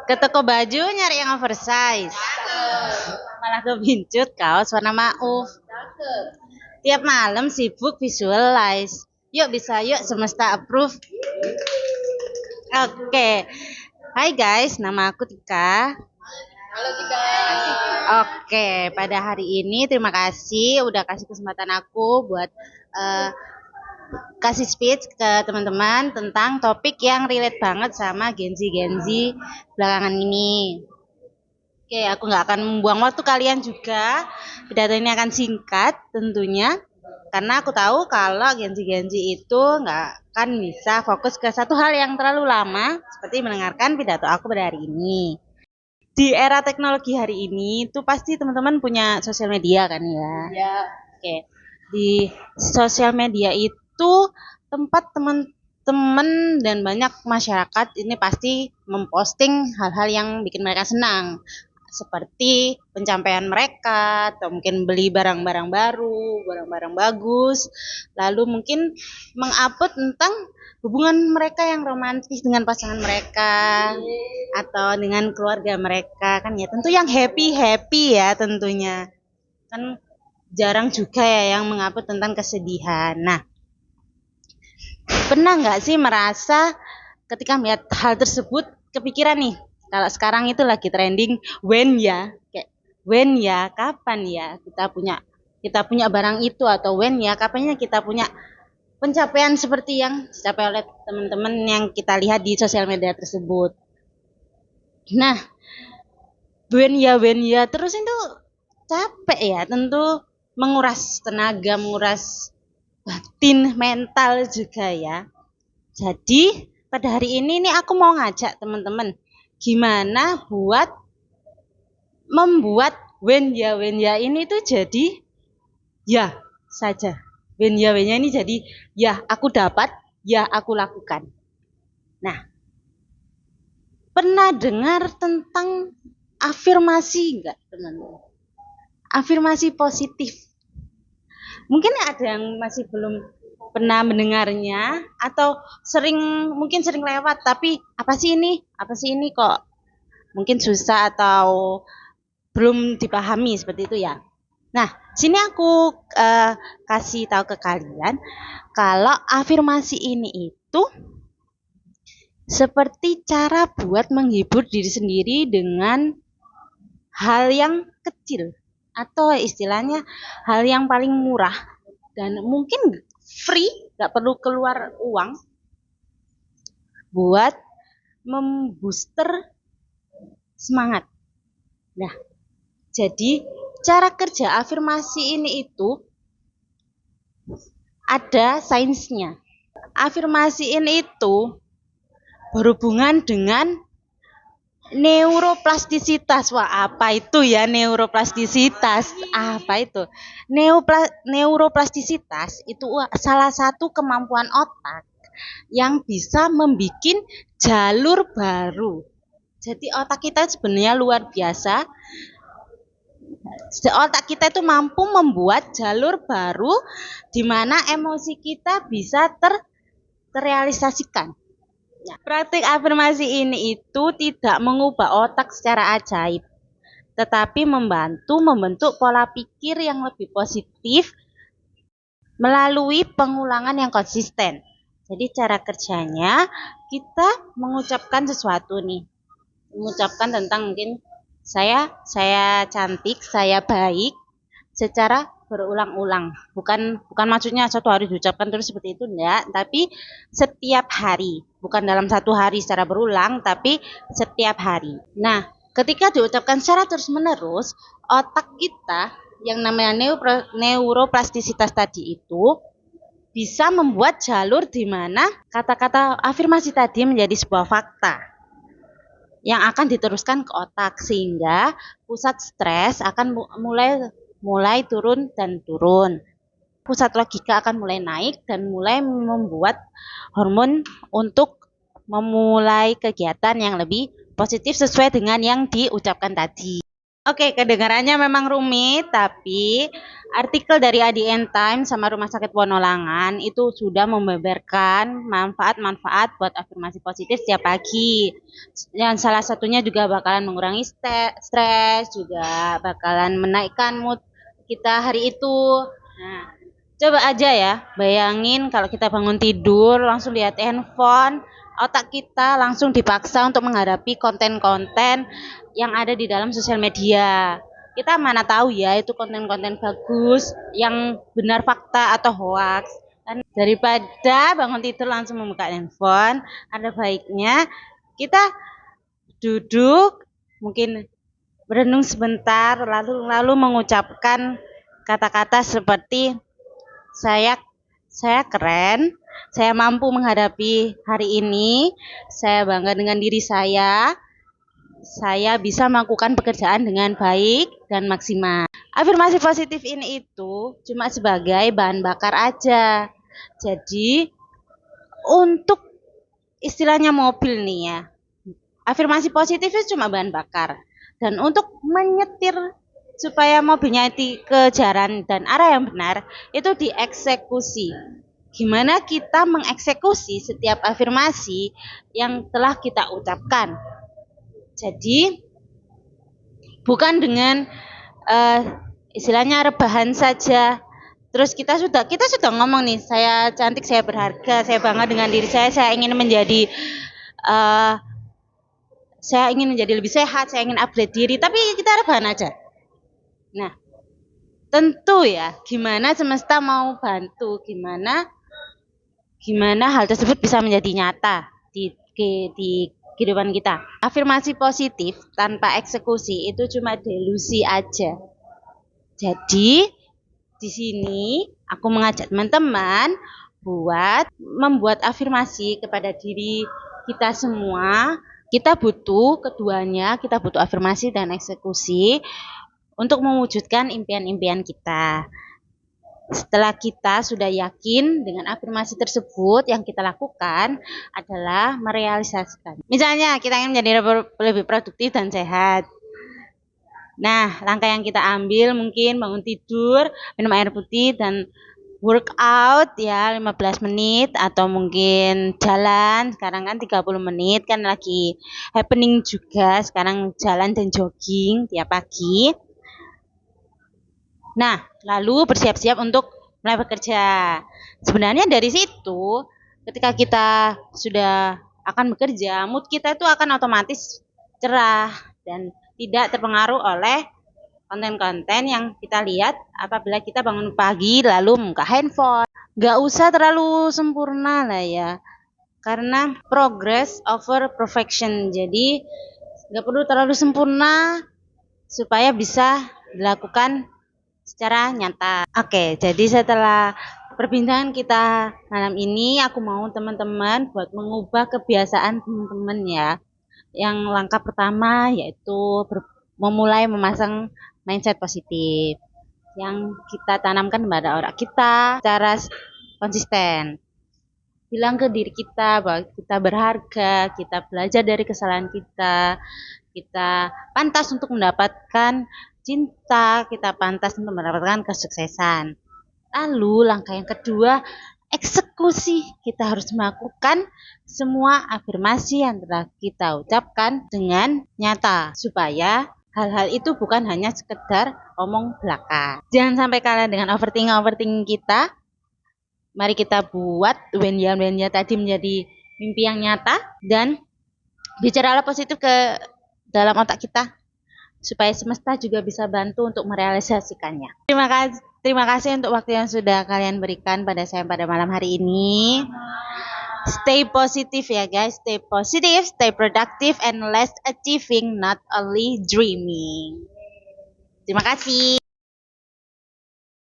Ke toko baju nyari yang oversize. Malah kebincut kaos warna mauve. Tiap malam sibuk visualize. Yuk bisa yuk semesta approve. Oke. Hai guys, nama aku Tika. Halo Tika. Oke, pada hari ini terima kasih udah kasih kesempatan aku buat kasih speech ke teman-teman tentang topik yang relate banget sama Gen Z belakangan ini. Oke, aku nggak akan membuang waktu kalian juga. Pidato ini akan singkat tentunya, karena aku tahu kalau Gen Z itu nggak akan bisa fokus ke satu hal yang terlalu lama, seperti mendengarkan pidato aku pada hari ini. Di era teknologi hari ini, tuh pasti teman-teman punya sosial media kan ya? Ya. Oke, di sosial media itu tempat teman-teman dan banyak masyarakat ini pasti memposting hal-hal yang bikin mereka senang, seperti pencapaian mereka, atau mungkin beli barang-barang baru, barang-barang bagus, lalu mungkin mengupload tentang hubungan mereka yang romantis dengan pasangan mereka atau dengan keluarga mereka, kan ya tentu yang happy ya tentunya, kan jarang juga ya yang mengupload tentang kesedihan. Nah, pernah nggak sih merasa ketika melihat hal tersebut kepikiran nih, kalau sekarang itu lagi trending when ya, kayak when ya, kapan ya kita punya barang itu, atau when ya, kapannya kita punya pencapaian seperti yang dicapai oleh teman-teman yang kita lihat di sosial media tersebut. Nah, when ya terus itu capek ya, tentu menguras tenaga, menguras batin, mental juga ya. Jadi pada hari ini nih aku mau ngajak teman-teman gimana buat membuat when ya ini tuh jadi ya saja. When ya ini jadi ya aku dapat, ya aku lakukan. Nah, pernah dengar tentang afirmasi enggak teman-teman? Afirmasi positif. Mungkin ada yang masih belum pernah mendengarnya, atau mungkin sering lewat, tapi apa sih ini kok mungkin susah atau belum dipahami seperti itu ya. Nah, sini aku kasih tahu ke kalian kalau afirmasi ini itu seperti cara buat menghibur diri sendiri dengan hal yang kecil, atau istilahnya hal yang paling murah dan mungkin free, nggak perlu keluar uang, buat membooster semangat. Nah, jadi cara kerja afirmasi ini itu ada sainsnya. Afirmasi ini itu berhubungan dengan neuroplastisitas. Wah, apa itu ya neuroplastisitas? Apa itu? Neuroplastisitas itu salah satu kemampuan otak yang bisa membuat jalur baru. Jadi otak kita sebenarnya luar biasa. Otak kita itu mampu membuat jalur baru di mana emosi kita bisa terrealisasikan. Nah, praktik afirmasi ini itu tidak mengubah otak secara ajaib, tetapi membantu membentuk pola pikir yang lebih positif melalui pengulangan yang konsisten. Jadi cara kerjanya kita mengucapkan sesuatu nih, mengucapkan tentang mungkin saya cantik, saya baik, secara berulang-ulang. Bukan maksudnya satu hari diucapkan terus seperti itu, enggak, tapi setiap hari, bukan dalam satu hari secara berulang, tapi setiap hari. Nah, ketika diucapkan secara terus-menerus, otak kita yang namanya neuroplastisitas tadi itu bisa membuat jalur di mana kata-kata afirmasi tadi menjadi sebuah fakta yang akan diteruskan ke otak, sehingga pusat stres akan mulai turun. Pusat logika akan mulai naik dan mulai membuat hormon untuk memulai kegiatan yang lebih positif sesuai dengan yang diucapkan tadi. Oke, kedengarannya memang rumit, tapi artikel dari ADN Times sama Rumah Sakit Wonolangan itu sudah membeberkan manfaat-manfaat buat afirmasi positif setiap pagi. Yang salah satunya juga bakalan mengurangi stres, juga bakalan menaikkan mood kita hari itu. Nah, coba aja ya, bayangin kalau kita bangun tidur, langsung lihat handphone, otak kita langsung dipaksa untuk menghadapi konten-konten yang ada di dalam sosial media. Kita mana tahu ya itu konten-konten bagus, yang benar fakta atau hoax. Dan daripada bangun tidur langsung membuka handphone, ada baiknya kita duduk, mungkin berenung sebentar, lalu mengucapkan kata-kata seperti saya saya keren, saya mampu menghadapi hari ini, saya bangga dengan diri saya bisa melakukan pekerjaan dengan baik dan maksimal. Afirmasi positif ini itu cuma sebagai bahan bakar aja. Jadi untuk istilahnya mobil nih ya, afirmasi positif itu cuma bahan bakar. Dan untuk menyetir supaya mobilnya ke jalan dan arah yang benar, itu dieksekusi. Gimana kita mengeksekusi setiap afirmasi yang telah kita ucapkan. Jadi bukan dengan istilahnya rebahan saja. Terus kita sudah ngomong nih, saya cantik, saya berharga, saya bangga dengan diri saya ingin menjadi lebih sehat, saya ingin upgrade diri, tapi kita rebahan aja. Nah, tentu ya, gimana semesta mau bantu, gimana hal tersebut bisa menjadi nyata di kehidupan kita. Afirmasi positif tanpa eksekusi itu cuma delusi aja. Jadi di sini aku mengajak teman-teman buat membuat afirmasi kepada diri kita semua. Kita butuh keduanya, kita butuh afirmasi dan eksekusi untuk mewujudkan impian-impian kita. Setelah kita sudah yakin dengan afirmasi tersebut, yang kita lakukan adalah merealisasikan. Misalnya kita ingin menjadi lebih produktif dan sehat. Nah, langkah yang kita ambil mungkin bangun tidur, minum air putih, dan workout ya 15 menit, atau mungkin jalan. Sekarang kan 30 menit kan lagi happening juga, sekarang jalan dan jogging tiap pagi. Nah, lalu bersiap-siap untuk mulai bekerja. Sebenarnya dari situ, ketika kita sudah akan bekerja, mood kita itu akan otomatis cerah dan tidak terpengaruh oleh konten-konten yang kita lihat apabila kita bangun pagi lalu buka handphone. Gak usah terlalu sempurna lah ya, karena progress over perfection. Jadi gak perlu terlalu sempurna supaya bisa dilakukan secara nyata. Oke, jadi setelah perbincangan kita malam ini, aku mau teman-teman buat mengubah kebiasaan teman-teman ya. Yang langkah pertama yaitu memulai memasang mindset positif yang kita tanamkan pada otak kita secara konsisten. Bilang ke diri kita bahwa kita berharga, kita belajar dari kesalahan kita pantas untuk mendapatkan cinta, kita pantas untuk mendapatkan kesuksesan. Lalu langkah yang kedua, eksekusi. Kita harus melakukan semua afirmasi yang telah kita ucapkan dengan nyata, supaya hal-hal itu bukan hanya sekedar omong belaka. Jangan sampai kalah dengan overthinking kita. Mari kita buat wenya tadi menjadi mimpi yang nyata, dan bicaralah positif ke dalam otak kita supaya semesta juga bisa bantu untuk merealisasikannya. Terima kasih untuk waktu yang sudah kalian berikan pada saya pada malam hari ini. Stay positive ya guys, stay positive, stay productive, and let's achieving, not only dreaming. Terima kasih.